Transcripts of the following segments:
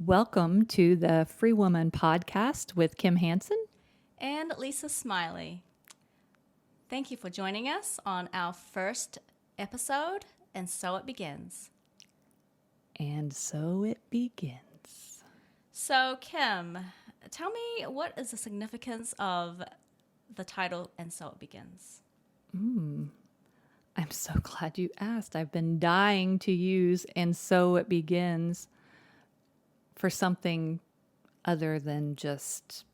Welcome to the Free Woman podcast with Kim Hansen. And Lisa Smiley. Thank you for joining us on our first episode, and so it begins. And so it begins. So, Kim, tell me, what is the significance of the title, And So It Begins? I'm so glad you asked. I've been dying to use And So It Begins for something other than just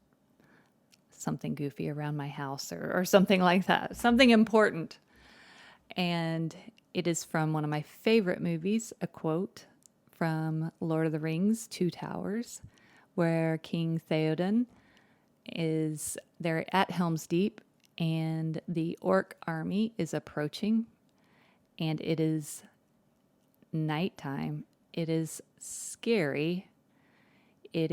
something goofy around my house or something like that, something important. And it is from one of my favorite movies, a quote from Lord of the Rings, Two Towers, where King Theoden is there at Helm's Deep and the orc army is approaching and it is nighttime. It is scary. It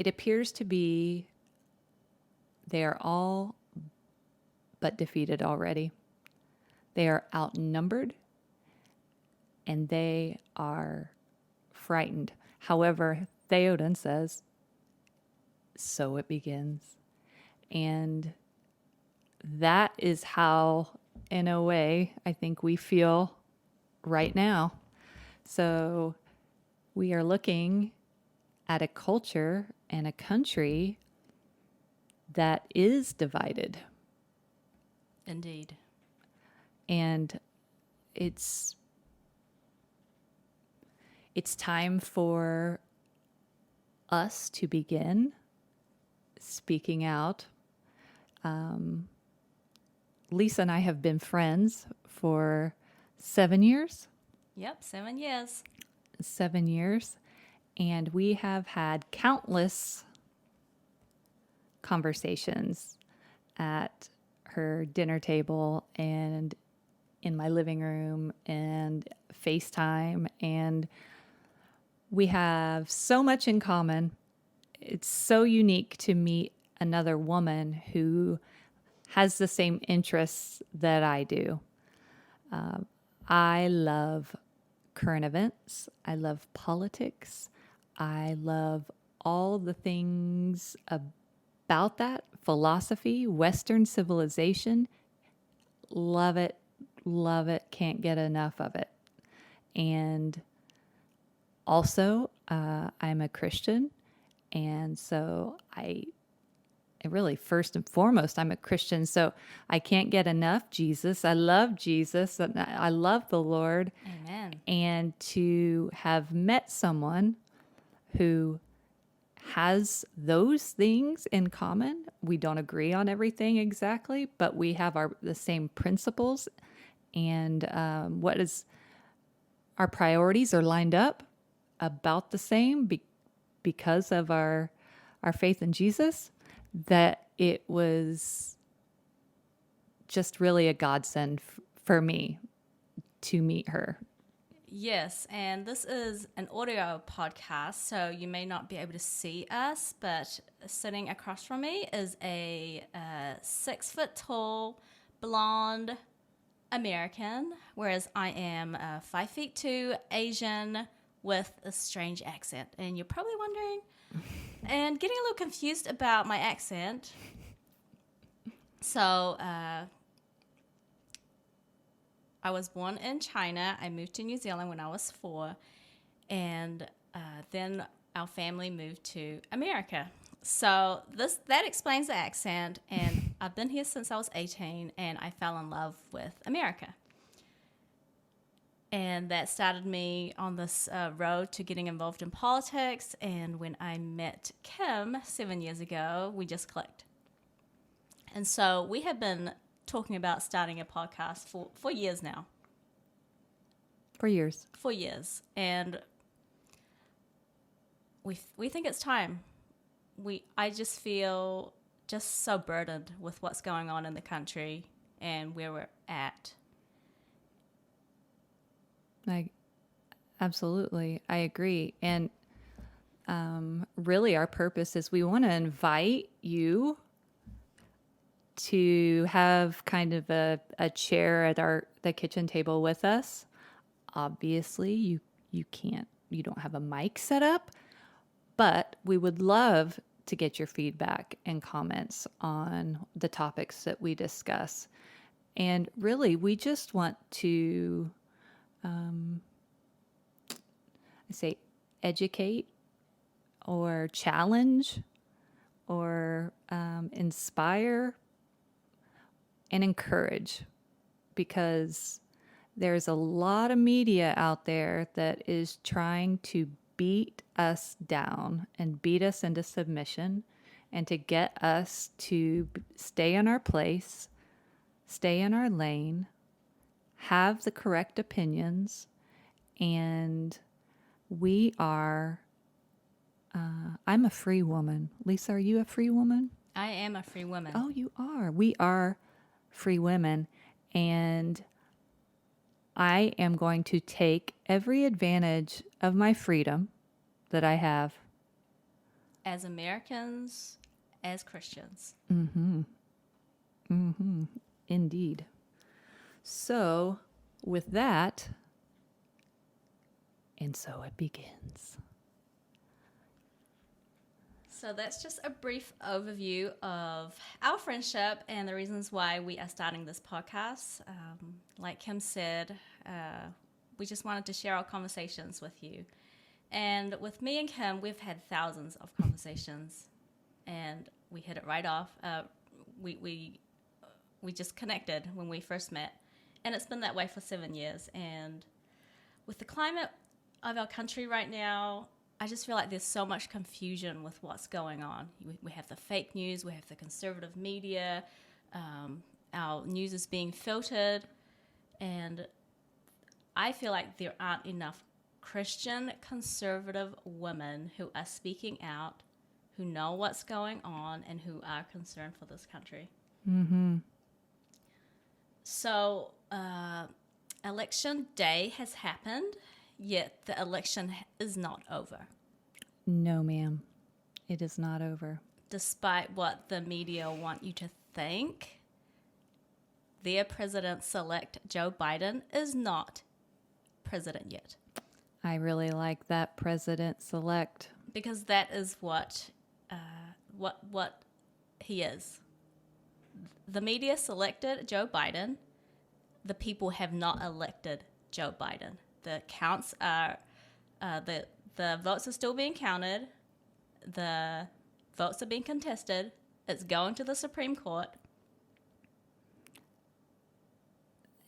appears to be they are all but defeated already. They are outnumbered and they are frightened. However, Theoden says, so it begins. And that is how, in a way, I think we feel right now. So we are looking at a culture and a country that is divided. Indeed. And it's time for us to begin speaking out. Lisa and I have been friends for 7 years. Yep, 7 years. 7 years. And we have had countless conversations at her dinner table and in my living room and FaceTime. And we have so much in common. It's so unique to meet another woman who has the same interests that I do. I love current events. I love politics. I love all the things about that, philosophy, Western civilization. Love it, can't get enough of it. And also, I'm a Christian. And so I really, first and foremost, I'm a Christian. So I can't get enough Jesus. I love Jesus. And I love the Lord. Amen. And to have met someone who has those things in common. We don't agree on everything exactly, but we have the same principles, and our priorities are lined up about the same because of our faith in Jesus. That it was just really a godsend for me to meet her. Yes, and this is an audio podcast, so you may not be able to see us, but sitting across from me is a 6 foot tall, blonde American, whereas I am 5 feet 2, Asian with a strange accent. And you're probably wondering and getting a little confused about my accent. So, I was born in China. I moved to New Zealand when I was 4. And then our family moved to America. So that explains the accent. And I've been here since I was 18, and I fell in love with America. And that started me on this road to getting involved in politics. And when I met Kim 7 years ago, we just clicked. And so we have been talking about starting a podcast for years now. For years. For years. And we think it's time. I just feel just so burdened with what's going on in the country and where we're at. Absolutely. I agree. And really our purpose is we want to invite you to have kind of a chair at the kitchen table with us. Obviously, you can't you don't have a mic set up, but we would love to get your feedback and comments on the topics that we discuss. And really, we just want to, I say, educate or challenge or inspire and encourage, because there's a lot of media out there that is trying to beat us down and beat us into submission and to get us to stay in our place, stay in our lane, have the correct opinions, and we are, I'm a free woman. Lisa, are you a free woman? I am a free woman. Oh, you are. We are free women. And I am going to take every advantage of my freedom that I have. As Americans, as Christians. Indeed. So, with that, and so it begins. So that's just a brief overview of our friendship and the reasons why we are starting this podcast. Like Kim said, we just wanted to share our conversations with you. And with me and Kim, we've had thousands of conversations, and we hit it right off. We just connected when we first met, and it's been that way for 7 years. And with the climate of our country right now, I just feel like there's so much confusion with what's going on. We have the fake news, we have the conservative media, our news is being filtered, and I feel like there aren't enough Christian conservative women who are speaking out, who know what's going on, and who are concerned for this country. So, election day has happened, yet the election is not over. No, ma'am. It is not over. Despite what the media want you to think, their president-elect Joe Biden is not president yet. I really like that president-elect. Because that is what he is. The media selected Joe Biden. The people have not elected Joe Biden. The counts are, the votes are still being counted. The votes are being contested. It's going to the Supreme Court.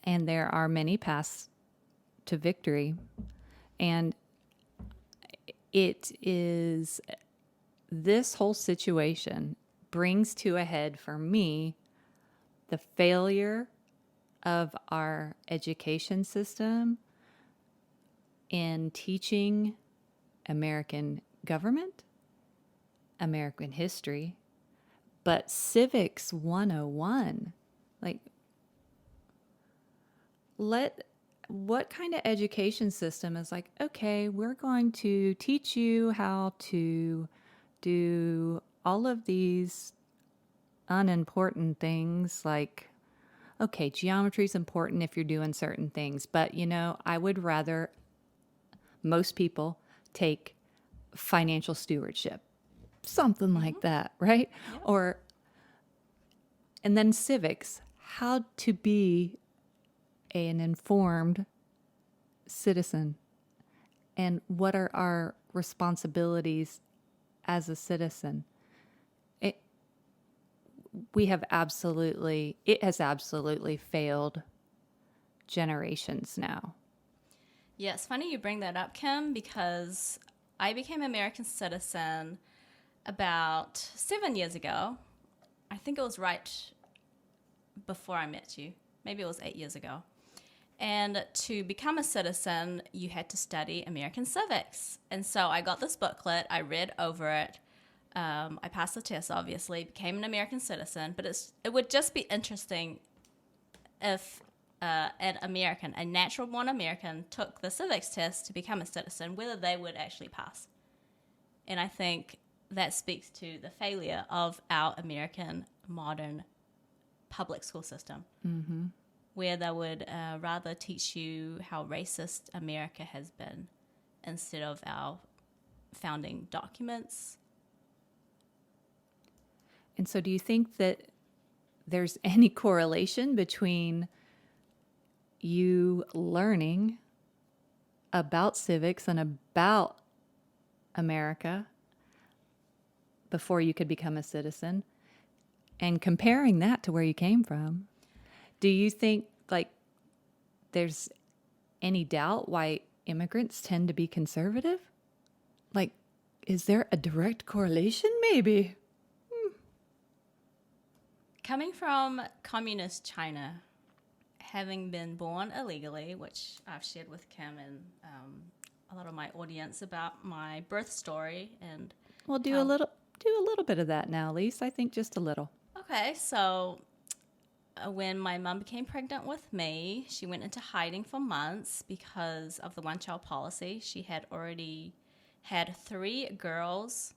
And there are many paths to victory. And it is, this whole situation brings to a head for me the failure of our education system in teaching American government, American history, but civics 101. Like, what kind of education system is like, okay, we're going to teach you how to do all of these unimportant things, like, okay, geometry is important if you're doing certain things, but I would rather most people take financial stewardship, something like that, right? Yeah. And then civics, how to be an informed citizen and what are our responsibilities as a citizen. It has absolutely failed generations now. Yeah, it's funny you bring that up, Kim, because I became an American citizen about 7 years ago. I think it was right before I met you. Maybe it was 8 years ago. And to become a citizen, you had to study American civics. And so I got this booklet, I read over it. I passed the test, obviously, became an American citizen. But it would just be interesting if a natural-born American, took the civics test to become a citizen, whether they would actually pass. And I think that speaks to the failure of our American modern public school system, where they would rather teach you how racist America has been instead of our founding documents. And so do you think that there's any correlation between you learning about civics and about America before you could become a citizen and comparing that to where you came from? Do you think like there's any doubt why immigrants tend to be conservative? Like, is there a direct correlation? Maybe. Coming from communist China, having been born illegally, which I've shared with Kim and a lot of my audience about my birth story, and Well, do a little bit of that now, Lise. I think just a little. okay, so when my mom became pregnant with me, she went into hiding for months because of the one-child policy. She had already had 3 girls,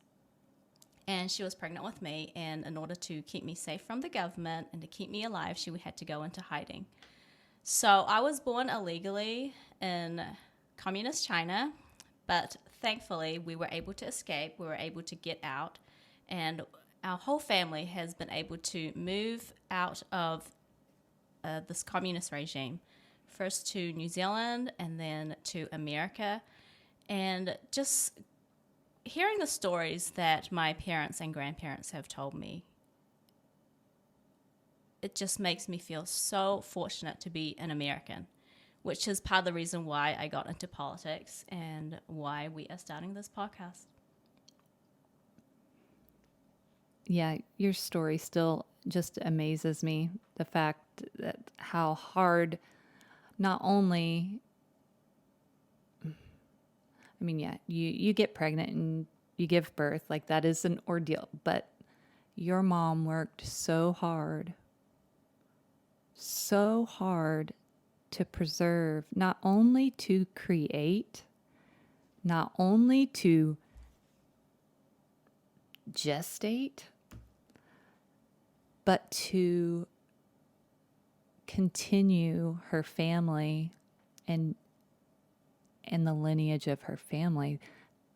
and she was pregnant with me. And in order to keep me safe from the government and to keep me alive, she had to go into hiding. So I was born illegally in communist China, but thankfully we were able to escape. We were able to get out, and our whole family has been able to move out of this communist regime, first to New Zealand and then to America. And just hearing the stories that my parents and grandparents have told me, it just makes me feel so fortunate to be an American, which is part of the reason why I got into politics and why we are starting this podcast. Yeah, your story still just amazes me. The fact that how hard not only, I mean, yeah, you get pregnant and you give birth, like that is an ordeal, but your mom worked so hard to preserve, not only to create, not only to gestate, but to continue her family and the lineage of her family,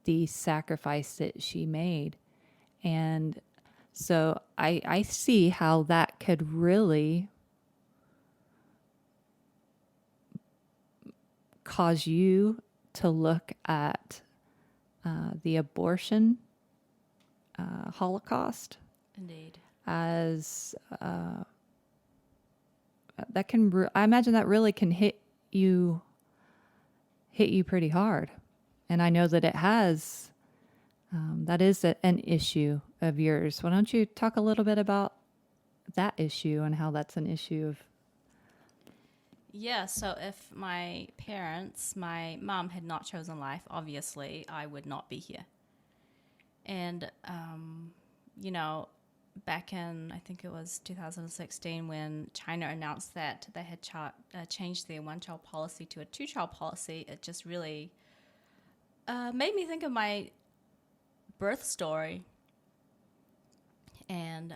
the sacrifice that she made. And so I see how that could really cause you to look at the abortion Holocaust Indeed. as that can I imagine that really can hit you pretty hard. And I know that it has. That is an issue of yours. Why don't you talk a little bit about that issue and how that's an issue of? Yeah, so if my mom had not chosen life, obviously I would not be here. And, back in, I think it was 2016, when China announced that they had changed their one-child policy to a two-child policy, it just really made me think of my birth story. And,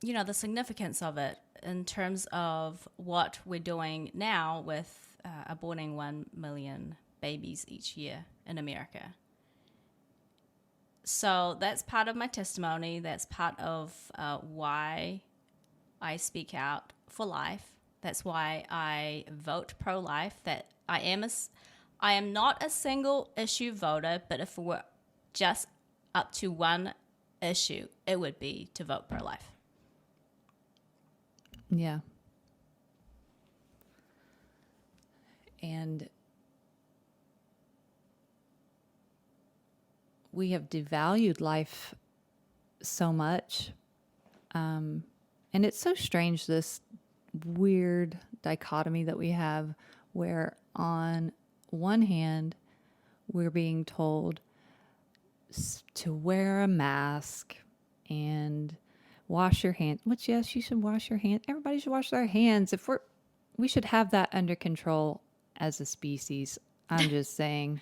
the significance of it in terms of what we're doing now with aborting 1 million babies each year in America. So that's part of my testimony. That's part of why I speak out for life. That's why I vote pro-life. That I am not a single issue voter, but if it were just up to one issue, it would be to vote pro-life. Yeah. And we have devalued life so much. And it's so strange, this weird dichotomy that we have, where on one hand, we're being told to wear a mask and wash your hands, which, yes, you should wash your hands. Everybody should wash their hands. We should have that under control as a species. I'm just saying.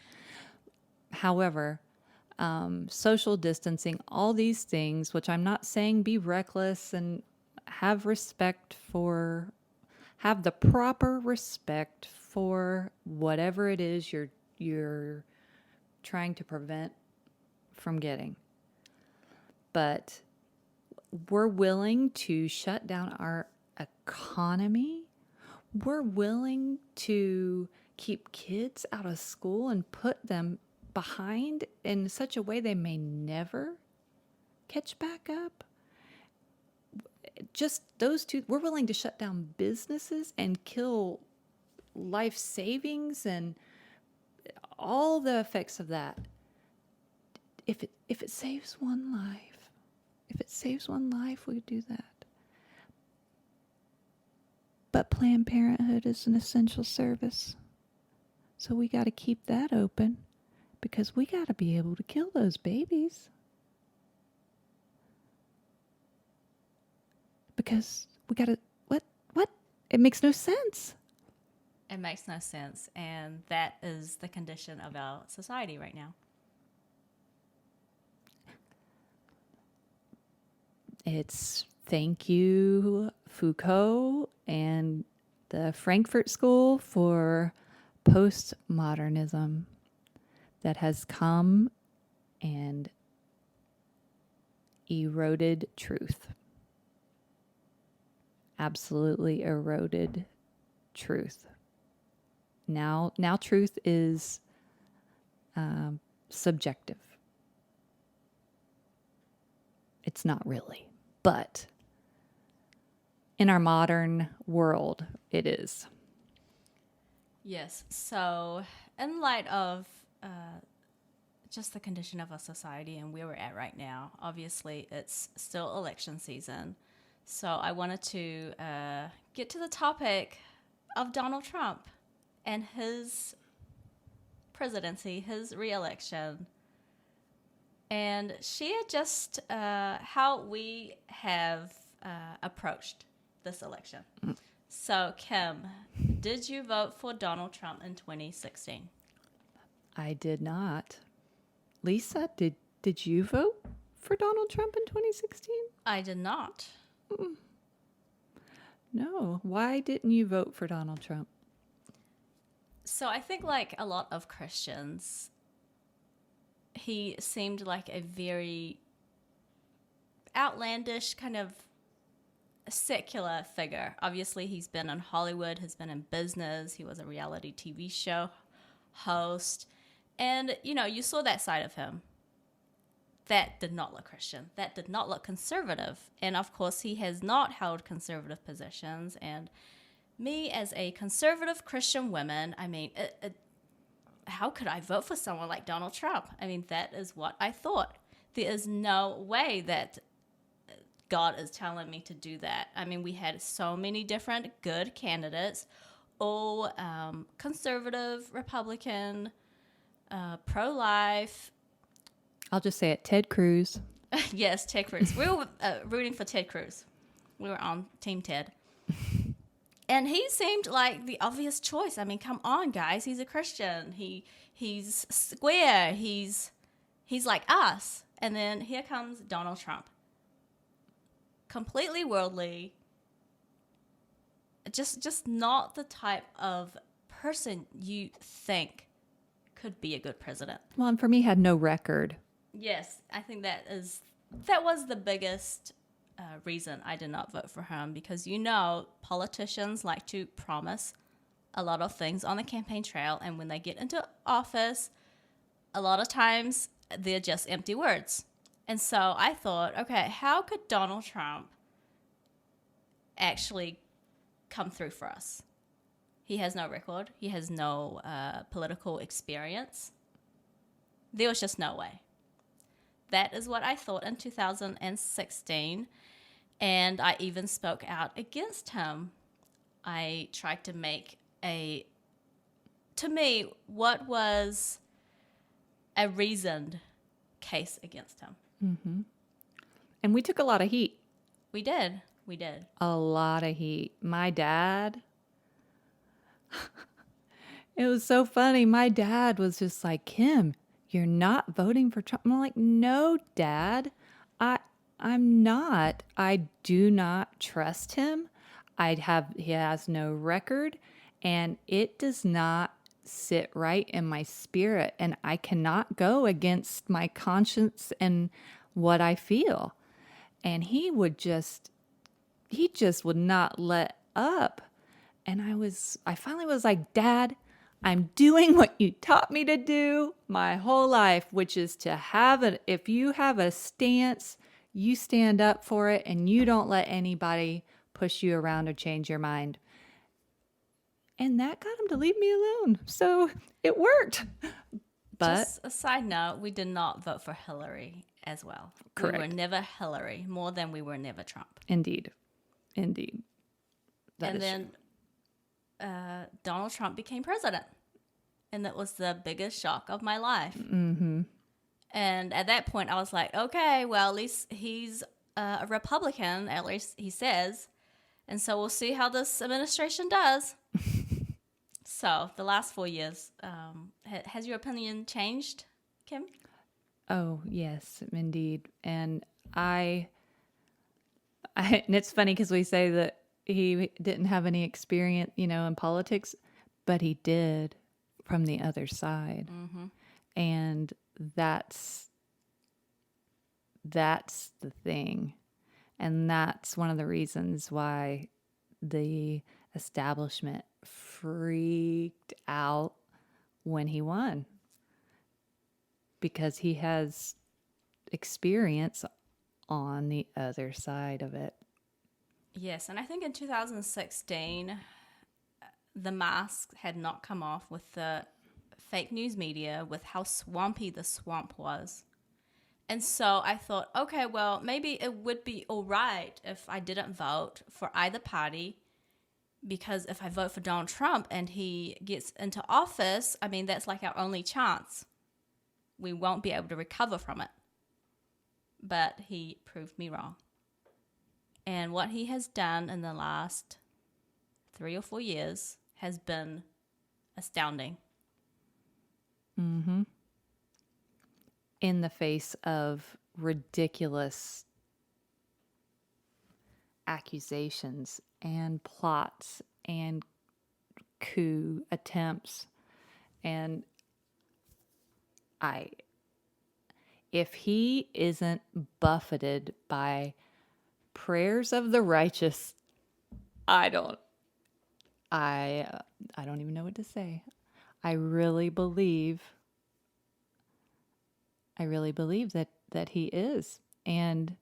However, social distancing, all these things, which I'm not saying be reckless and have respect for have the proper respect for whatever it is you're trying to prevent from getting. But we're willing to shut down our economy. We're willing to keep kids out of school and put them behind in such a way they may never catch back up. Just those two, we're willing to shut down businesses and kill life savings and all the effects of that. If it saves one life, we do that. But Planned Parenthood is an essential service. So we got to keep that open because we got to be able to kill those babies. Because we got to, what? It makes no sense. It makes no sense. And that is the condition of our society right now. It's thank you, Foucault and the Frankfurt School for postmodernism that has come and eroded truth. Absolutely eroded truth. Now truth is subjective. It's not really, but in our modern world, it is. Yes. So, in light of just the condition of our society and where we're at right now, obviously it's still election season. So, I wanted to get to the topic of Donald Trump and his presidency, his re-election, and share just how we have approached this election. So, Kim, did you vote for Donald Trump in 2016? I did not. Lisa, did you vote for Donald Trump in 2016? I did not. No. Why didn't you vote for Donald Trump? So I think, like a lot of Christians, he seemed like a very outlandish kind of secular figure. Obviously, he's been in Hollywood, he's been in business, he was a reality TV show host. And, you know, you saw that side of him. That did not look Christian. That did not look conservative. And, of course, he has not held conservative positions. And me, as a conservative Christian woman, I mean, how could I vote for someone like Donald Trump? I mean, that is what I thought. There is no way that God is telling me to do that. I mean, we had so many different good candidates, all conservative, Republican, pro-life. I'll just say it, Ted Cruz. Yes, Ted Cruz. We were rooting for Ted Cruz. We were on Team Ted. And he seemed like the obvious choice. I mean, come on, guys. He's a Christian. He's square. He's like us. And then here comes Donald Trump. Completely worldly. Just not the type of person you think could be a good president. Well, and for me, had no record. Yes, I think that was the biggest reason I did not vote for him, because, you know, politicians like to promise a lot of things on the campaign trail, and when they get into office, a lot of times they're just empty words. And so I thought, okay, how could Donald Trump actually come through for us? He has no record. He has no political experience. There was just no way. That is what I thought in 2016. And I even spoke out against him. I tried to make to me, what was a reasoned case against him. Mm-hmm. And we took a lot of heat. We did. A lot of heat. My dad, it was so funny. My dad was just like, Kim, you're not voting for Trump. I'm like, no, Dad, I'm not. I do not trust him. he has no record, and it does not sit right in my spirit, and I cannot go against my conscience and what I feel. And he just would not let up. And I finally was like, Dad, I'm doing what you taught me to do my whole life, which is to if you have a stance, you stand up for it and you don't let anybody push you around or change your mind. And that got him to leave me alone. So it worked. But Just a side note, we did not vote for Hillary as well. Correct. We were never Hillary, more than we were never Trump. Indeed. And then Donald Trump became president. And that was the biggest shock of my life. Mm-hmm. And at that point, I was like, okay, well, at least he's a Republican, at least he says. And so we'll see how this administration does. So the last 4 years, has your opinion changed, Kim? Oh, yes, indeed. And and it's funny because we say that he didn't have any experience, in politics, but he did from the other side. Mm-hmm. And that's the thing. And that's one of the reasons why the establishment freaked out when he won, because he has experience on the other side of it. Yes, and I think in 2016, the mask had not come off with the fake news media, with how swampy the swamp was. And so I thought, okay, well, maybe it would be all right if I didn't vote for either party, because if I vote for Donald Trump and he gets into office, I mean, that's like our only chance. We won't be able to recover from it. But he proved me wrong. And what he has done in the last 3 or 4 years has been astounding. Mm-hmm. In the face of ridiculous accusations and plots and coup attempts. And if he isn't buffeted by prayers of the righteous, I don't even know what to say. I really believe that he is. And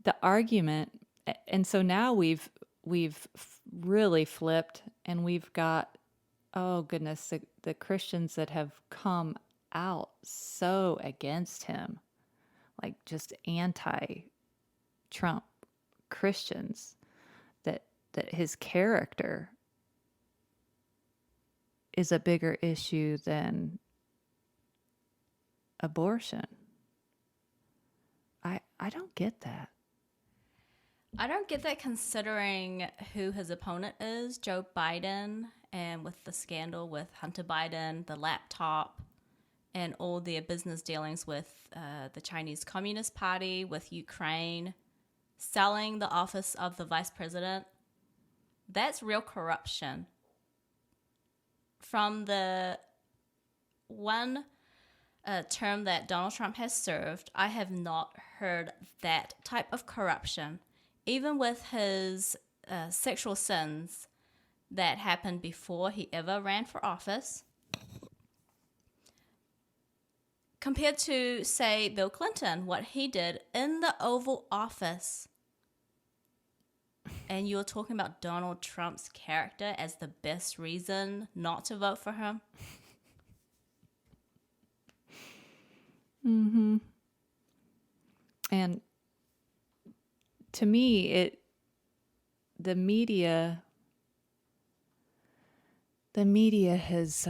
the argument, and so now we've really flipped, and we've got, oh goodness, the Christians that have come out so against him, like just anti-Trump Christians, that his character is a bigger issue than abortion. I don't get that. I don't get that, considering who his opponent is, Joe Biden, and with the scandal with Hunter Biden, the laptop, and all their business dealings with the Chinese Communist Party, with Ukraine, selling the office of the vice president. That's real corruption. From the one term that Donald Trump has served, I have not heard that type of corruption. Even with his sexual sins that happened before he ever ran for office, compared to, say, Bill Clinton, what he did in the Oval Office. And you're talking about Donald Trump's character as the best reason not to vote for him? Mm-hmm. And to me, the media has,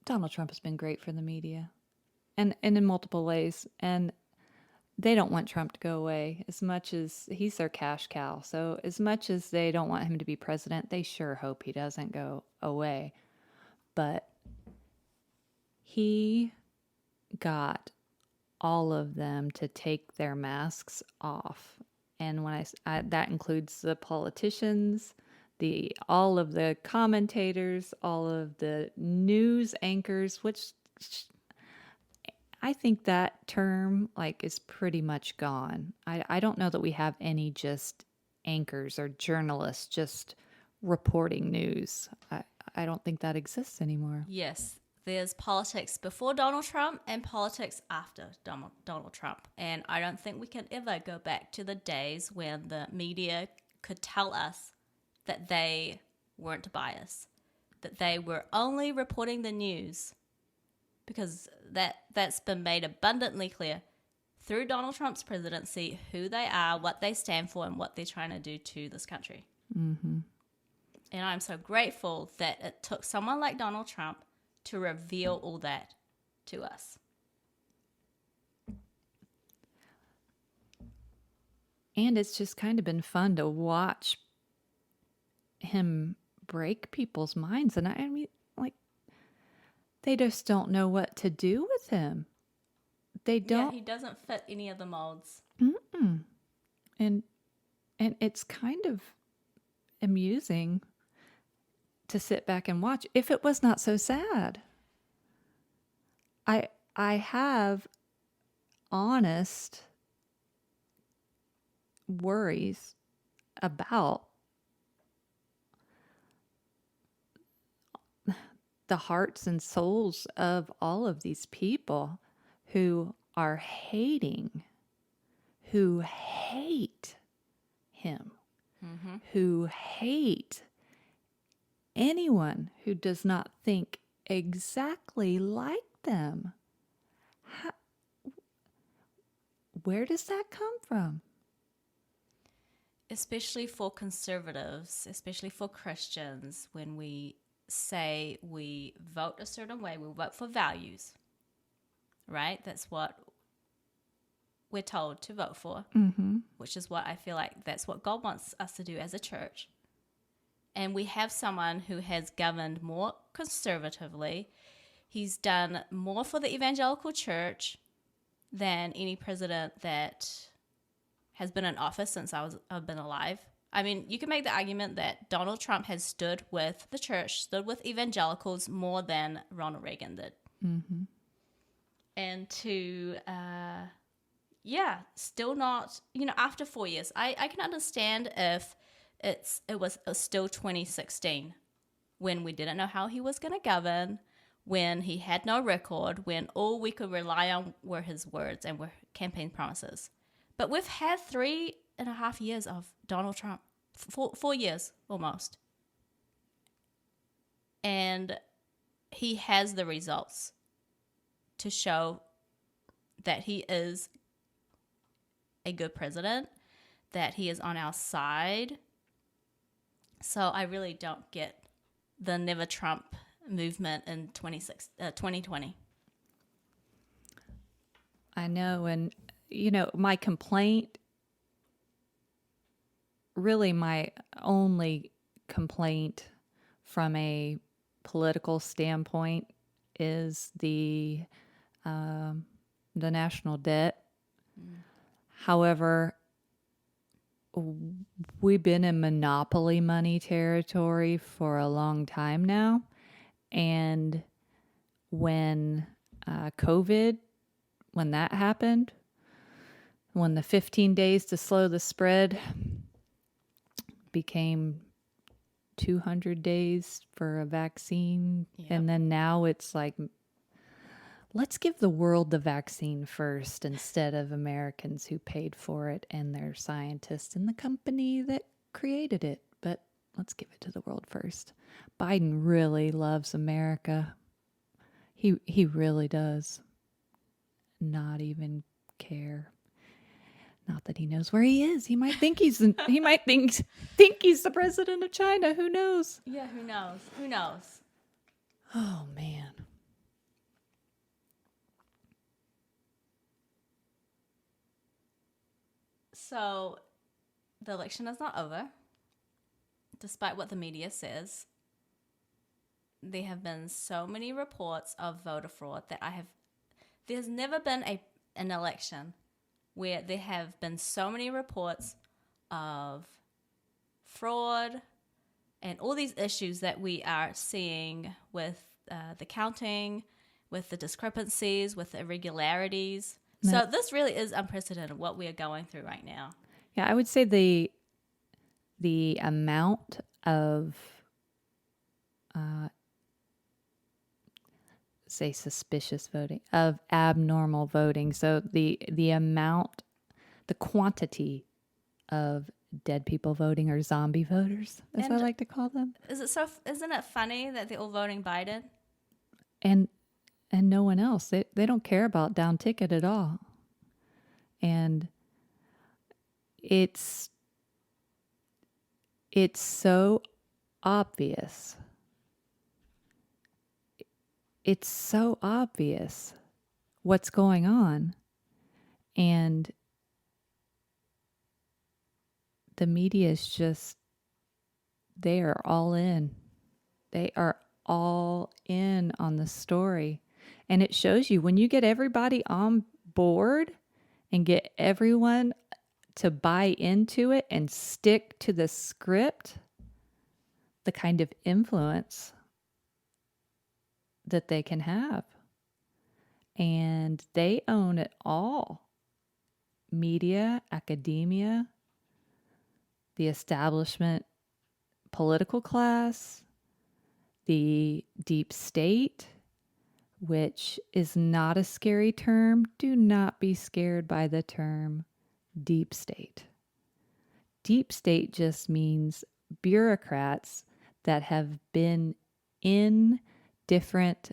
Donald Trump has been great for the media, and in multiple ways. And they don't want Trump to go away, as much as he's their cash cow. So as much as they don't want him to be president, they sure hope he doesn't go away. But he got all of them to take their masks off And when that includes the politicians, the all of the commentators, all of the news anchors, which I think that term like is pretty much gone. I don't know that we have any just anchors or journalists just reporting news. I don't think that exists anymore. Yes, there's politics before Donald Trump and politics after Donald Trump. And I don't think we can ever go back to the days when the media could tell us that they weren't biased, that they were only reporting the news, because that's been made abundantly clear through Donald Trump's presidency who they are, what they stand for, and what they're trying to do to this country. Mm-hmm. And I'm so grateful that it took someone like Donald Trump to reveal all that to us. And it's just kind of been fun to watch him break people's minds. And I mean, like, they just don't know what to do with him. They don't. Yeah, he doesn't fit any of the molds. Mm-mm. And it's kind of amusing to sit back and watch if it was not so sad. I have honest worries about the hearts and souls of all of these people who are hating, who hate him, who hate anyone who does not think exactly like them. Where does that come from? Especially for conservatives, especially for Christians, when we say we vote a certain way, we vote for values, right? That's what we're told to vote for, which is what I feel like that's what God wants us to do as a church. And we have someone who has governed more conservatively. He's done more for the evangelical church than any president that has been in office since I've been alive. I mean, you can make the argument that Donald Trump has stood with the church, stood with evangelicals more than Ronald Reagan did. Mm-hmm. And to, still not, after 4 years, I can understand if it was still 2016 when we didn't know how he was going to govern, when he had no record, when all we could rely on were his words and were campaign promises. But we've had 3.5 years of Donald Trump, 4 years almost. And he has the results to show that he is a good president, that he is on our side. So I really don't get the Never Trump movement in 2020. I know. And, my complaint, really my only complaint from a political standpoint is the national debt. However, we've been in monopoly money territory for a long time now. And when COVID, when that happened, when the 15 days to slow the spread became 200 days for a vaccine. Yep. And then now it's like, let's give the world the vaccine first instead of Americans who paid for it and their scientists and the company that created it. But let's give it to the world first. Biden really loves America. He really does. Not even care. Not that he knows where he is. He might think he's think he's the president of China. Who knows? Yeah, who knows? Who knows? Oh man. So, the election is not over. Despite what the media says, there have been so many reports of voter fraud that there's never been an election where there have been so many reports of fraud and all these issues that we are seeing with the counting, with the discrepancies, with the irregularities. So this really is unprecedented what we are going through right now. Yeah, I would say the amount of say suspicious voting, of abnormal voting. So the amount, the quantity of dead people voting, or zombie voters, as I And like to call them. isn't it funny that they're all voting Biden? And no one else. They don't care about down ticket at all. And it's so obvious. It's so obvious what's going on. And the media is just, they are all in. They are all in on the story. And it shows you when you get everybody on board and get everyone to buy into it and stick to the script, the kind of influence that they can have. And they own it all. Media, academia, the establishment, political class, the deep state, which is not a scary term. Do not be scared by the term deep state. Deep state just means bureaucrats that have been in different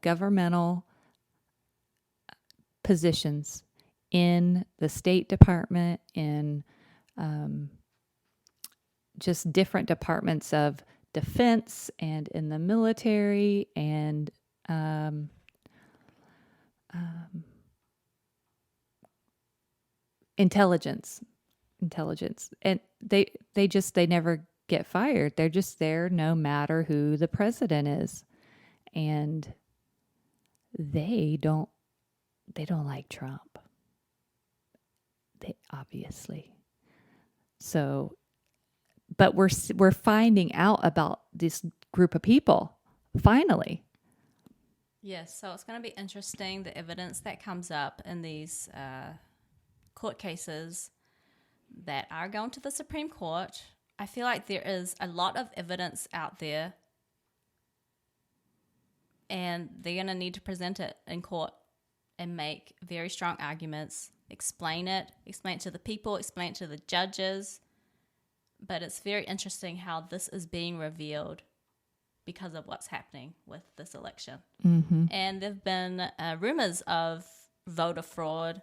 governmental positions in the State Department, in just different departments of defense and in the military and intelligence. And they never get fired. They're just there no matter who the president is. And they don't like Trump. They obviously. So, but we're finding out about this group of people finally. Yes, so it's going to be interesting, the evidence that comes up in these court cases that are going to the Supreme Court. I feel like there is a lot of evidence out there, and they're going to need to present it in court and make very strong arguments, explain it to the people, explain it to the judges. But it's very interesting how this is being revealed because of what's happening with this election. Mm-hmm. And there have been rumors of voter fraud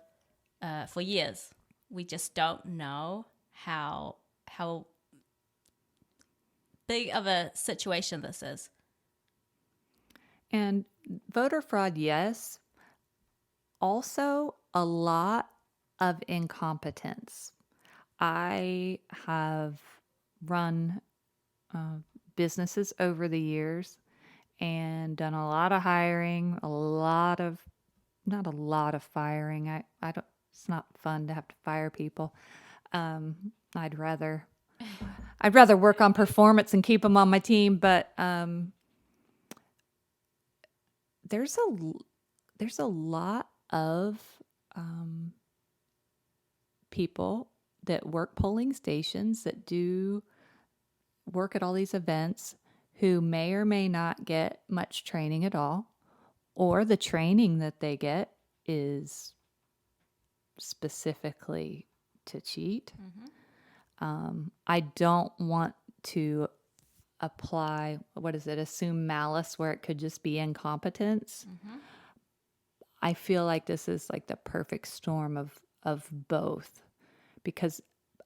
for years. We just don't know how big of a situation this is. And voter fraud, yes. Also, a lot of incompetence. I have run businesses over the years and done a lot of hiring, not a lot of firing. I don't. It's not fun to have to fire people. I'd rather work on performance and keep them on my team. But there's a lot of people that work polling stations, that do work at all these events, who may or may not get much training at all, or the training that they get is specifically to cheat. Mm-hmm. I don't want to assume malice where it could just be incompetence. Mm-hmm. I feel like this is like the perfect storm of both, because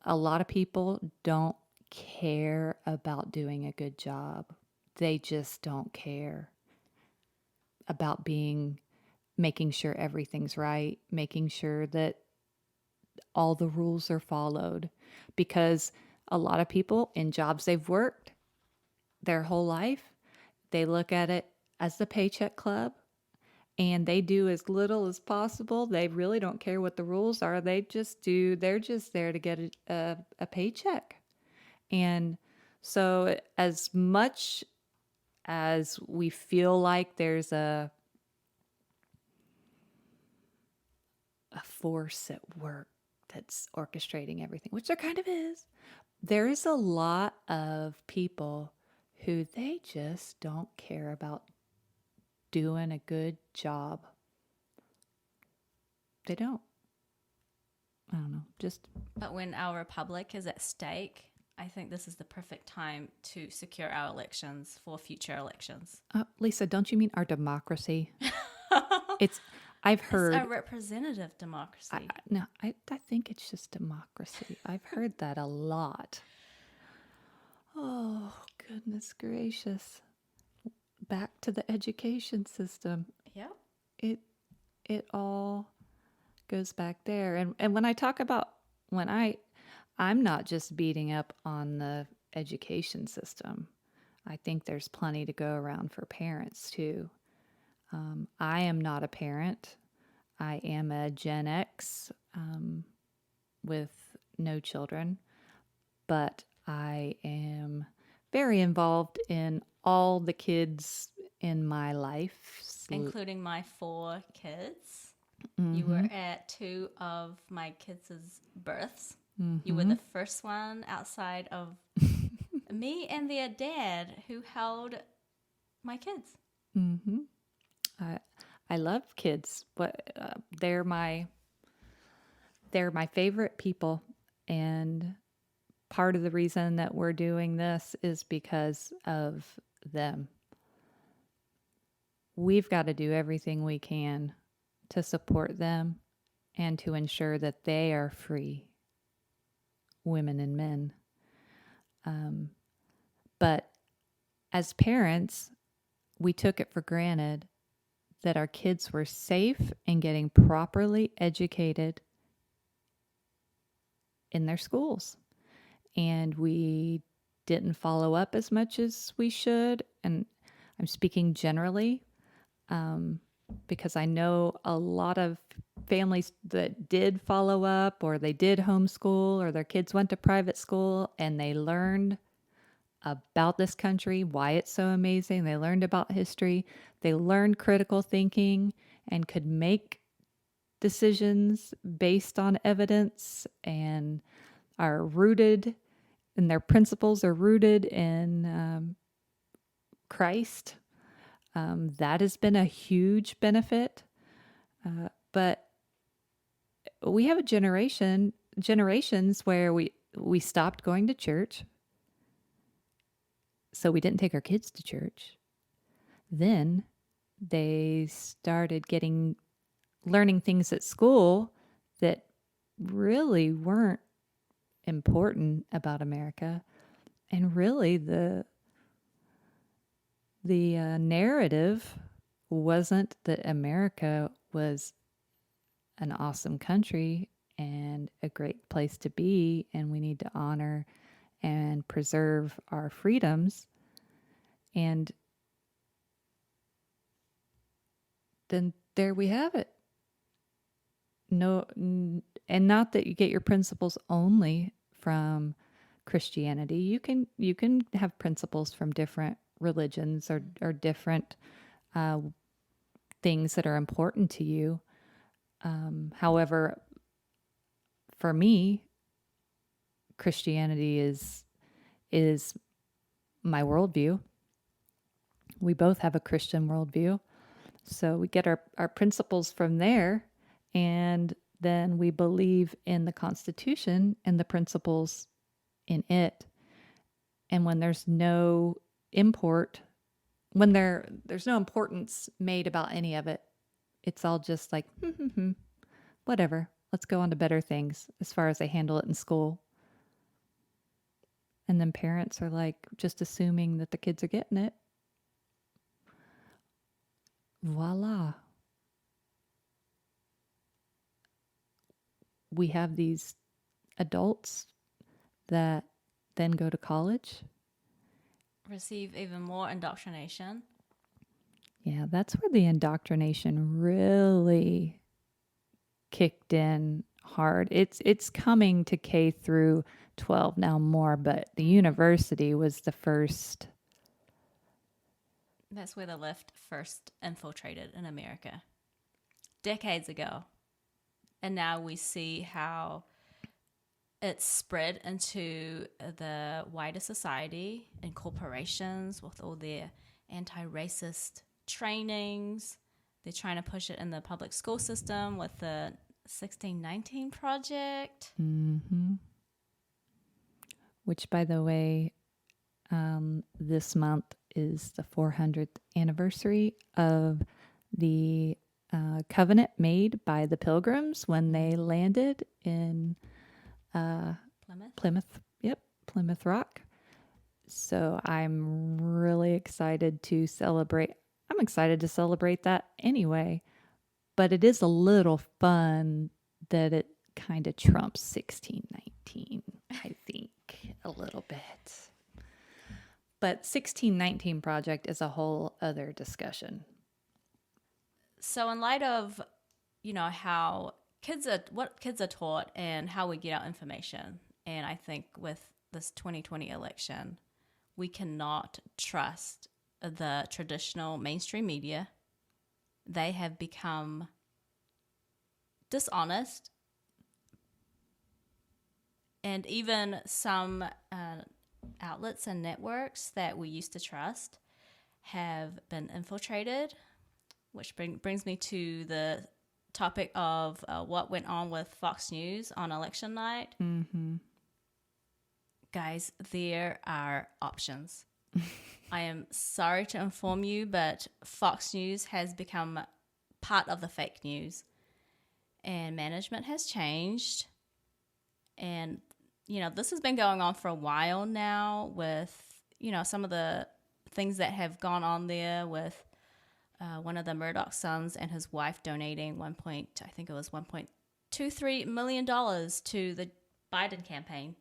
a lot of people don't care about doing a good job. They just don't care about making sure everything's right, making sure that all the rules are followed, because a lot of people in jobs they've worked their whole life, they look at it as the Paycheck Club, and they do as little as possible. They really don't care what the rules are. They're just there to get a paycheck. And so, as much as we feel like there's a force at work that's orchestrating everything, which there kind of is, there is a lot of people who they just don't care about doing a good job. They don't. I don't know. Just But when our republic is at stake, I think this is the perfect time to secure our elections for future elections. Lisa, don't you mean our democracy? It's I've It's heard a representative democracy. no, I think it's just democracy. I've heard that a lot. Oh, goodness gracious. Back to the education system. Yep. It it all goes back there. And when I talk about when I'm not just beating up on the education system. I think there's plenty to go around for parents too. I am not a parent. I am a Gen X with no children, but I am very involved in all the kids in my life. Including my 4 kids. You were at 2 of my kids' births. You were the first one outside of me and their dad who held my kids. I love kids, but they're my favorite people, and part of the reason that we're doing this is because of them. We've got to do everything we can to support them and to ensure that they are free women and men. But as parents, we took it for granted that our kids were safe and getting properly educated in their schools. And we didn't follow up as much as we should. And I'm speaking generally because I know a lot of families that did follow up, or they did homeschool, or their kids went to private school and they learned about this country, why it's so amazing. They learned about history. They learned critical thinking and could make decisions based on evidence, and are rooted, and their principles are rooted in Christ. That has been a huge benefit. But we have generations where we stopped going to church. So we didn't take our kids to church. Then they started learning things at school that really weren't important about America. And really the narrative wasn't that America was an awesome country and a great place to be, and we need to honor and preserve our freedoms. And then there we have it. No, and not that you get your principles only from Christianity. You can have principles from different religions or different things that are important to you. However, for me, Christianity is my worldview. We both have a Christian worldview. So we get our principles from there, and then we believe in the Constitution and the principles in it. And when there's no there's no importance made about any of it, it's all just like, whatever, let's go on to better things as far as they handle it in school. And then parents are like just assuming that the kids are getting it. Voila. We have these adults that then go to college. Receive even more indoctrination. Yeah, that's where the indoctrination really kicked in hard. It's coming to K through 12 now more, but the university was the first. That's where the left first infiltrated in America decades ago. And now we see how it's spread into the wider society and corporations with all their anti-racist trainings. They're trying to push it in the public school system with the 1619 Project. Mm-hmm. Which, by the way, this month is the 400th anniversary of the covenant made by the Pilgrims when they landed in Plymouth. Plymouth Rock. So I'm really excited to celebrate. I'm excited to celebrate that anyway, but it is a little fun that it kind of trumps 1619, I think, a little bit. But 1619 Project is a whole other discussion. So in light of, how what kids are taught and how we get out information, and I think with this 2020 election, we cannot trust the traditional mainstream media. They have become dishonest, and even some outlets and networks that we used to trust have been infiltrated, which brings me to the topic of what went on with Fox News on election night. Mm-hmm. Guys, there are options. I am sorry to inform you, but Fox News has become part of the fake news, and management has changed. And, this has been going on for a while now with, some of the things that have gone on there with one of the Murdoch sons and his wife donating $1.23 million to the Biden campaign.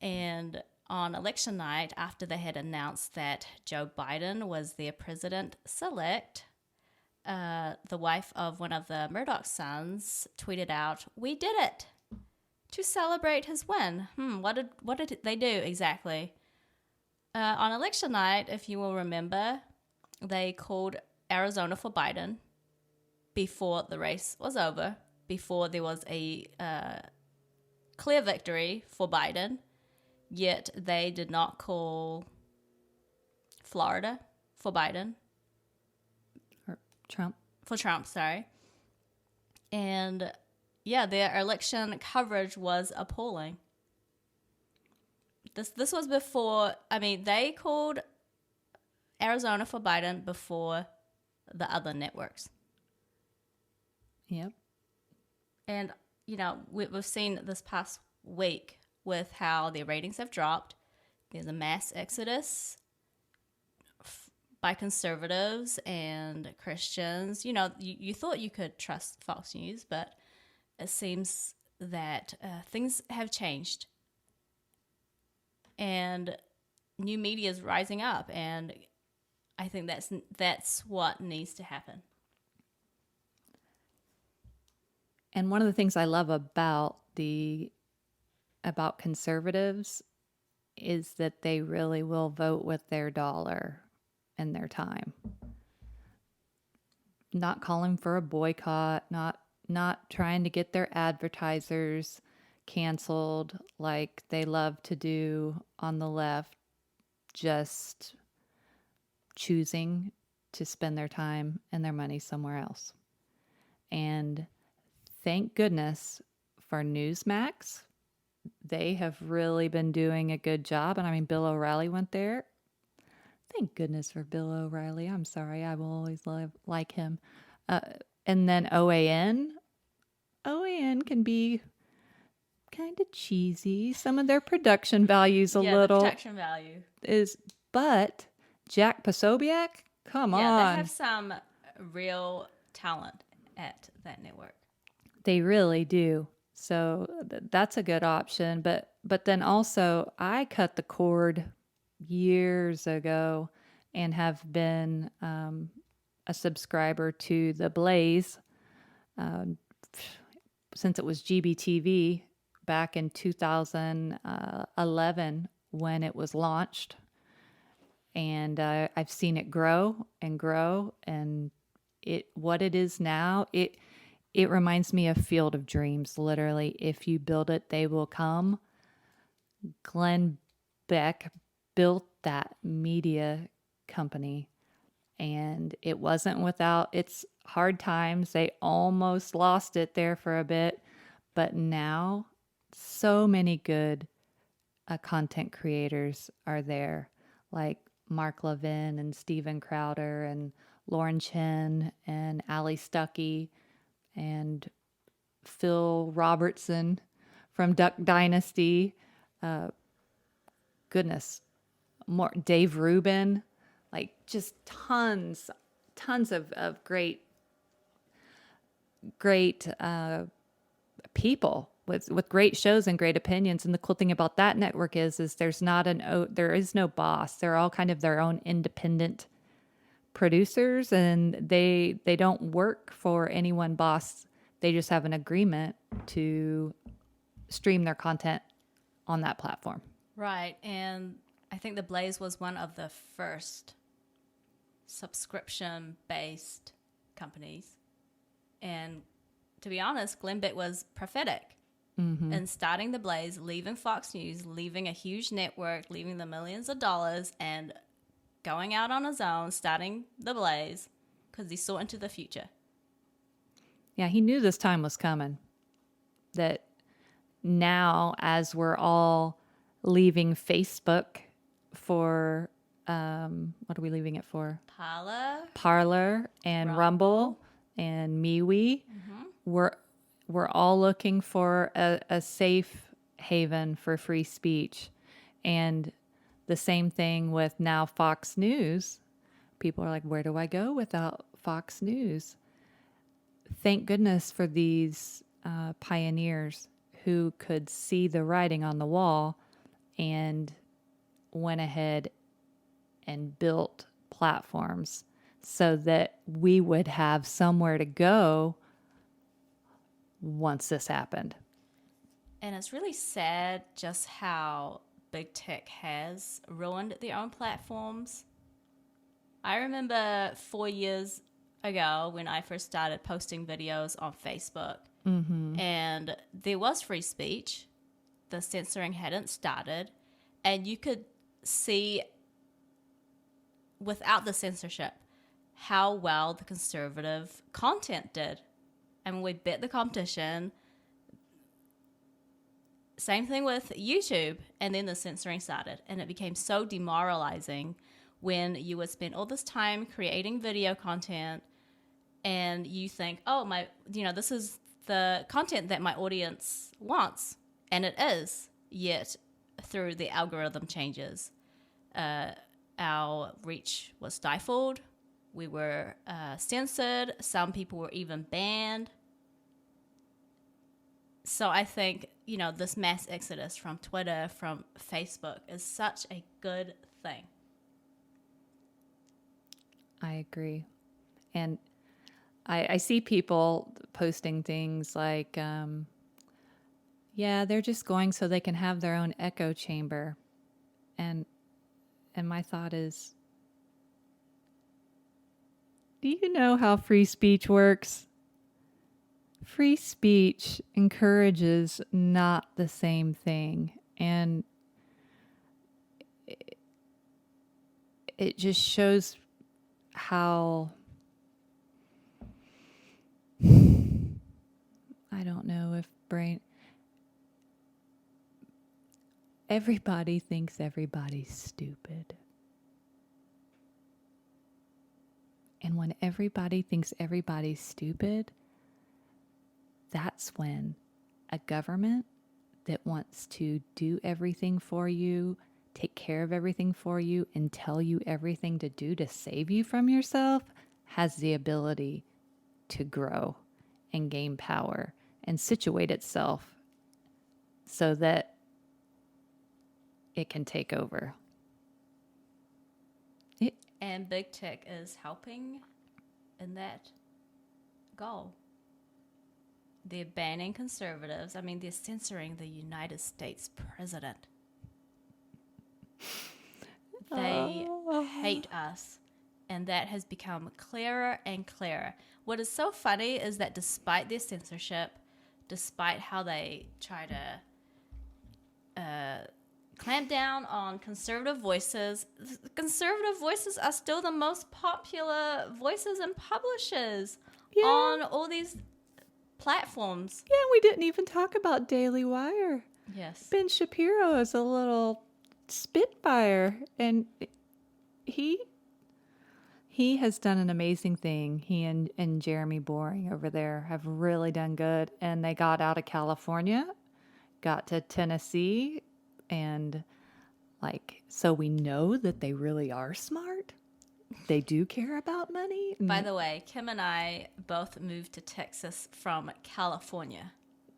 And on election night, after they had announced that Joe Biden was their president-elect, the wife of one of the Murdoch sons tweeted out, "We did it!" to celebrate his win. What did they do exactly? On election night, if you will remember, they called Arizona for Biden before the race was over, before there was a clear victory for Biden. Yet they did not call Florida for Biden. Or Trump. For Trump, sorry. And yeah, their election coverage was appalling. This was before, they called Arizona for Biden before the other networks. Yep. And, we've seen this past week with how their ratings have dropped. There's a mass exodus by conservatives and Christians. You thought you could trust Fox News, but it seems that things have changed. And new media is rising up, and I think that's what needs to happen. And one of the things I love about conservatives is that they really will vote with their dollar and their time. Not calling for a boycott, not trying to get their advertisers canceled like they love to do on the left, just choosing to spend their time and their money somewhere else. And thank goodness for Newsmax. They have really been doing a good job. And Bill O'Reilly went there. Thank goodness for Bill O'Reilly. I'm sorry. I will always like him. And then OAN. OAN can be kind of cheesy. Some of their production values little. The production value but Jack Posobiec, come on. Yeah, they have some real talent at that network. They really do. So that's a good option. But then also, I cut the cord years ago and have been a subscriber to The Blaze since it was GBTV back in 2011 when it was launched. And I've seen it grow and grow, and what it is now, it reminds me of Field of Dreams. Literally, if you build it, they will come. Glenn Beck built that media company, and it wasn't without its hard times. They almost lost it there for a bit, but now so many good content creators are there, like Mark Levin and Steven Crowder and Lauren Chen and Ali Stuckey and Phil Robertson from Duck Dynasty. Goodness, more Dave Rubin, like just tons of great people with great shows and great opinions. And the cool thing about that network is there is no boss. They're all kind of their own independent producers, and they don't work for any one boss. They just have an agreement to stream their content on that platform. Right. And I think The Blaze was one of the first subscription-based companies. And to be honest, Glenn Beck was prophetic in starting The Blaze, leaving Fox News, leaving a huge network, leaving the millions of dollars, and going out on his own, starting The Blaze, because he saw into the future. Yeah, he knew this time was coming. That now, as we're all leaving Facebook for, what are we leaving it for? Parler and Rumble and MeWe. We're all looking for a safe haven for free speech. And the same thing with now Fox News. People are like, where do I go without Fox News? Thank goodness for these pioneers who could see the writing on the wall and went ahead and built platforms so that we would have somewhere to go once this happened. And it's really sad just how big tech has ruined their own platforms. I remember 4 years ago when I first started posting videos on Facebook, and there was free speech. The censoring hadn't started, and you could see without the censorship how well the conservative content did. And we bet the competition. Same thing with YouTube, and then the censoring started, and it became so demoralizing when you would spend all this time creating video content and you think, oh, this is the content that my audience wants, and it is. Yet through the algorithm changes, our reach was stifled. We were censored. Some people were even banned. So I think, this mass exodus from Twitter, from Facebook is such a good thing. I agree. And I see people posting things like, they're just going so they can have their own echo chamber. And my thought is, do you know how free speech works? Free speech encourages not the same thing. And it just shows how, I don't know if everybody thinks everybody's stupid. And when everybody thinks everybody's stupid, that's when a government that wants to do everything for you, take care of everything for you, and tell you everything to do to save you from yourself has the ability to grow and gain power and situate itself so that it can take over. And big tech is helping in that goal. They're banning conservatives. I mean, they're censoring the United States president. They hate us. And that has become clearer and clearer. What is so funny is that despite their censorship, despite how they try to clamp down on conservative voices are still the most popular voices and publishers on all these platforms. Yeah, we didn't even talk about Daily Wire. Yes. Ben Shapiro is a little spitfire, and he has done an amazing thing. He and Jeremy Boring over there have really done good, and they got out of California, got to Tennessee, and so we know that they really are smart. They do care about money. By the way, Kim and I both moved to Texas from California.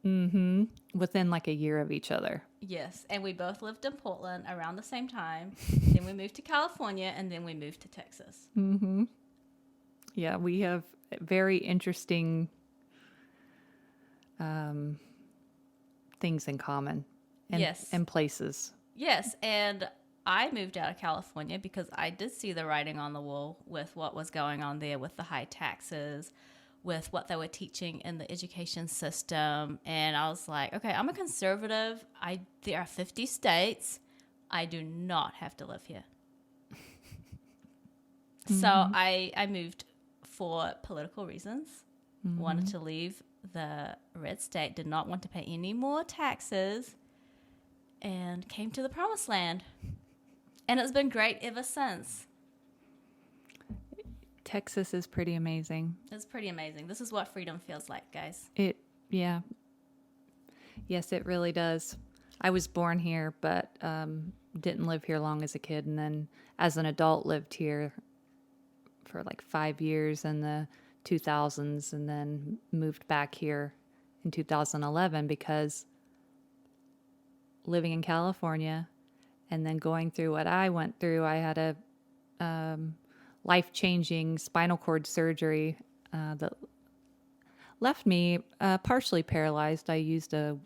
Within like a year of each other. Yes, and we both lived in Portland around the same time. Then we moved to California, and then we moved to Texas. Yeah, we have very interesting things in common. And, Yes. And places. Yes, and I moved out of California because I did see the writing on the wall with what was going on there with the high taxes, with what they were teaching in the education system. And I was like, okay, I'm a conservative. There are 50 states. I do not have to live here. So I moved for political reasons. Wanted to leave the red state, did not want to pay any more taxes, and came to the promised land. And it's been great ever since. Texas is pretty amazing. It's pretty amazing. This is what freedom feels like, guys. Yeah. Yes, it really does. I was born here, but didn't live here long as a kid. And then as an adult, lived here for like 5 years in the 2000s, and then moved back here in 2011 because living in California and then going through what I went through, I had a life-changing spinal cord surgery that left me partially paralyzed. I used a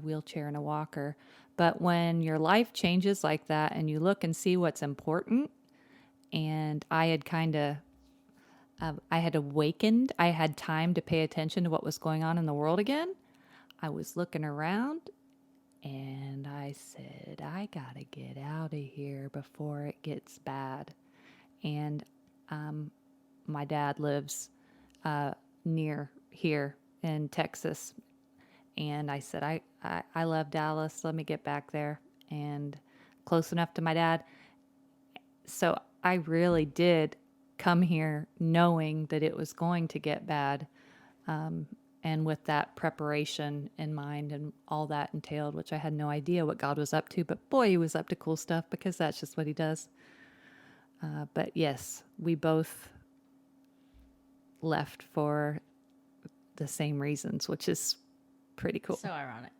wheelchair and a walker. But when your life changes like that and you look and see what's important, and I had awakened, I had time to pay attention to what was going on in the world again. I was looking around and I said, I gotta get out of here before it gets bad. And my dad lives near here in Texas. And I said, I love Dallas. Let me get back there and close enough to my dad. So I really did come here knowing that it was going to get bad. And with that preparation in mind and all that entailed, which I had no idea what God was up to, but boy, he was up to cool stuff because that's just what he does. But yes, we both left for the same reasons, which is pretty cool. So ironic.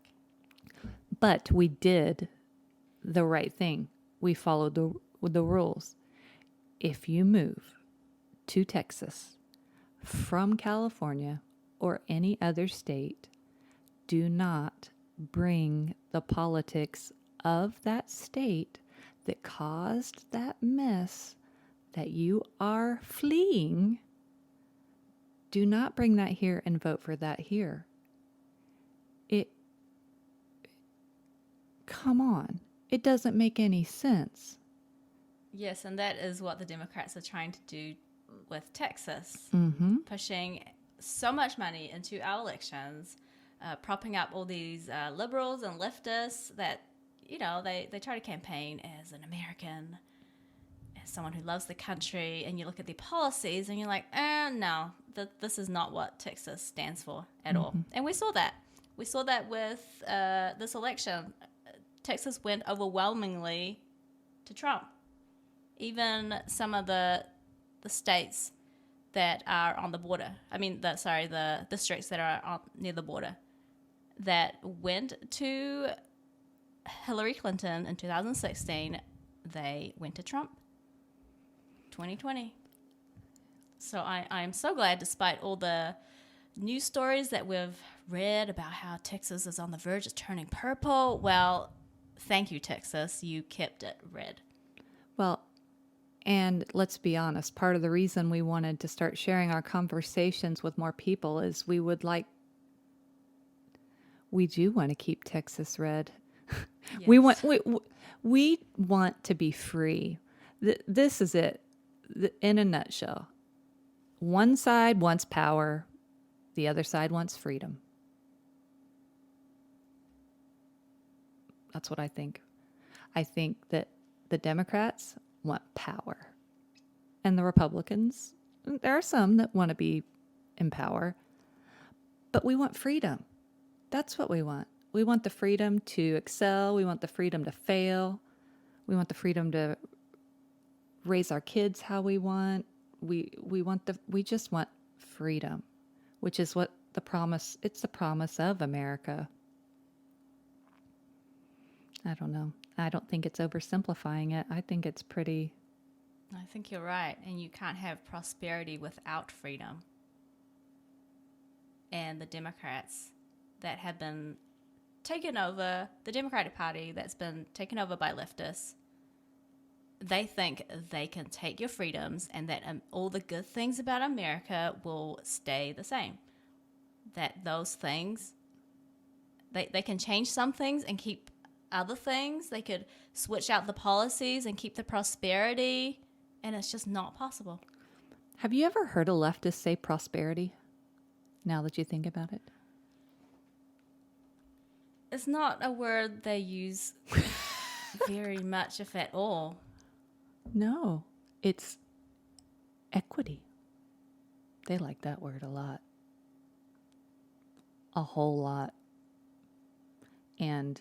But we did the right thing. We followed the rules. If you move to Texas from California or any other state, do not bring the politics of that state that caused that mess that you are fleeing. Do not bring that here and vote for that here. Come on. It doesn't make any sense. Yes, and that is what the Democrats are trying to do with Texas, pushing so much money into our elections, propping up all these liberals and leftists that, they try to campaign as an American, as someone who loves the country, and you look at their policies and you're like, no, this is not what Texas stands for at all. And we saw that. We saw that with this election. Texas went overwhelmingly to Trump. Even some of the states that are on the border, the districts that are near the border, that went to Hillary Clinton in 2016, they went to Trump 2020. So I'm so glad, despite all the news stories that we've read about how Texas is on the verge of turning purple. Well, thank you, Texas. You kept it red. Well, and let's be honest, part of the reason we wanted to start sharing our conversations with more people is we do want to keep Texas red. Yes. We want to be free. This is it, in a nutshell. One side wants power, the other side wants freedom. That's what I think. I think that the Democrats want power, and the Republicans, there are some that want to be in power, but we want freedom. That's what we want. We want the freedom to excel. We want the freedom to fail. We want the freedom to raise our kids how we want. We just want freedom, which is what it's the promise of America. I don't know. I don't think it's oversimplifying it. I think it's pretty. I think you're right. And you can't have prosperity without freedom. And the Democrats that have been taken over, the Democratic Party that's been taken over by leftists, they think they can take your freedoms and that all the good things about America will stay the same. That those things, they can change some things and keep other things. They could switch out the policies and keep the prosperity, and it's just not possible. Have you ever heard a leftist say prosperity? Now that you think about it. It's not a word they use very much, if at all. No, it's equity. They like that word a lot. A whole lot. And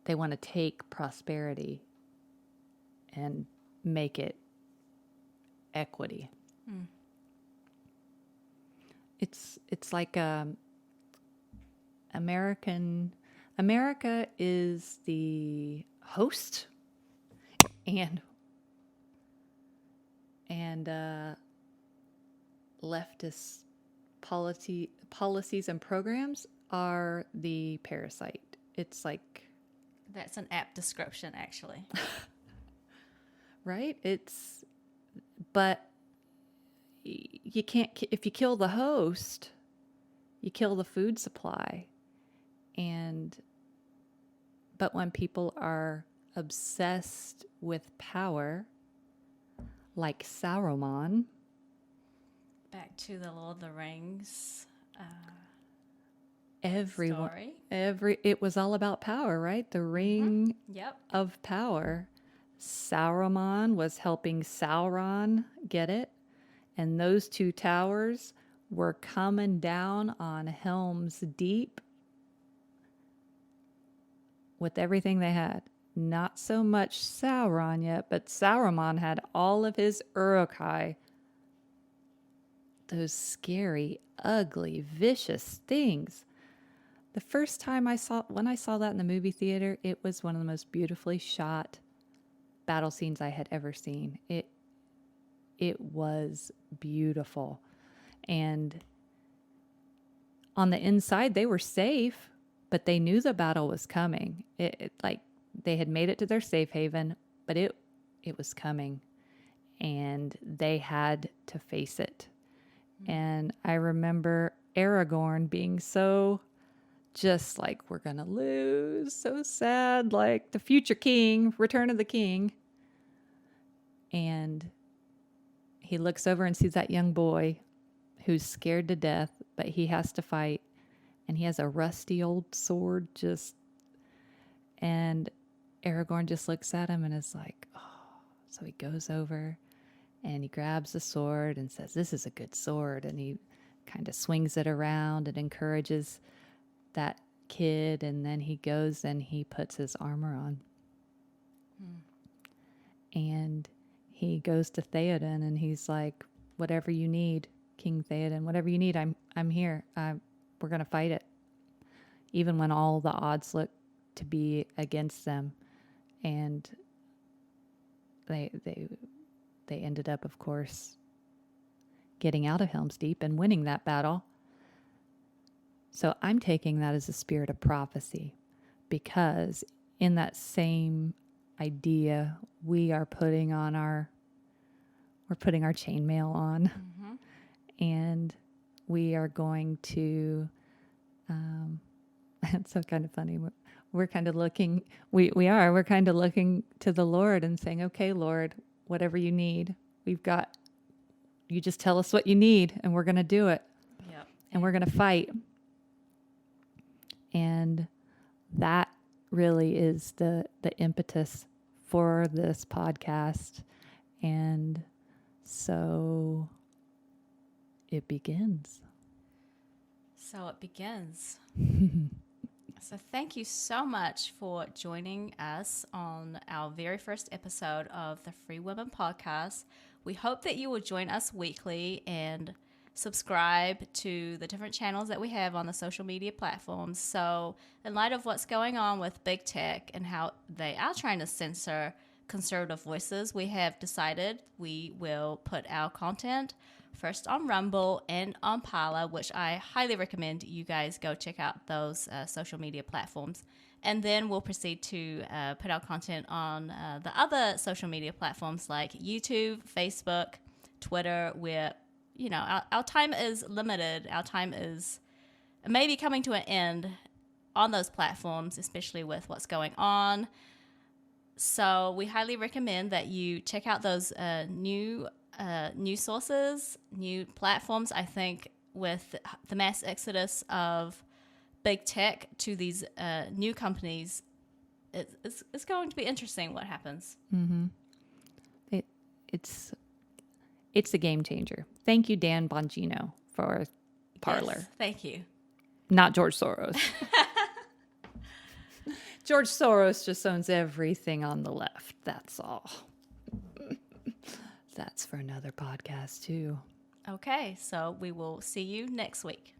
they want to take prosperity and make it equity. Mm. It's like America is the host and leftist policies and programs are the parasite. It's like, That's an apt description, actually. right? But you can't, if you kill the host, you kill the food supply. But when people are obsessed with power, like Saruman, Back to the Lord of the Rings everyone, story. it was all about power, right? The ring Yep. of power. Saruman was helping Sauron get it, and those two towers were coming down on Helm's Deep with everything they had. Not so much Sauron yet, but Saruman had all of his Uruk-hai. Those scary, ugly, vicious things. The first time when I saw that in the movie theater, it was one of the most beautifully shot battle scenes I had ever seen. It was beautiful. And on the inside, they were safe, but they knew the battle was coming. Like they had made it to their safe haven, but it was coming, and they had to face it. And I remember Aragorn being so just like, we're going to lose, so sad, like the future king, Return of the King. And he looks over and sees that young boy who's scared to death, but he has to fight. And he has a rusty old sword and Aragorn just looks at him and is like, oh. So he goes over and he grabs the sword and says, this is a good sword. And he kind of swings it around and encourages that kid. And then he goes and he puts his armor on. And he goes to Theoden and he's like, whatever you need, King Theoden, whatever you need, I'm here. We're going to fight it. Even when all the odds look to be against them. And they they ended up, of course, getting out of Helm's Deep and winning that battle. So I'm taking that as a spirit of prophecy, because in that same idea, we're putting our chainmail on, and we are going to, it's so kind of funny. We're kind of looking, we're kind of looking to the Lord and saying, okay, Lord, whatever you need, you just tell us what you need and we're going to do it. Yep. And we're going to fight. And that really is the impetus for this podcast. And so it begins. So it begins. So thank you so much for joining us on our very first episode of the Free Women Podcast. We hope that you will join us weekly and subscribe to the different channels that we have on the social media platforms. So in light of what's going on with big tech and how they are trying to censor conservative voices, we have decided we will put our content first on Rumble and on Parler, which I highly recommend you guys go check out those social media platforms. And then we'll proceed to put our content on the other social media platforms like YouTube, Facebook, Twitter, where, you know, our time is limited. Our time is maybe coming to an end on those platforms, especially with what's going on. So we highly recommend that you check out those new sources, new platforms. I think with the mass exodus of big tech to these new companies, it's going to be interesting what happens. Mm-hmm. It's a game changer. Thank you, Dan Bongino, for Parler. Yes, thank you. Not George Soros. George Soros just owns everything on the left. That's all. That's for another podcast, too. Okay, so we will see you next week.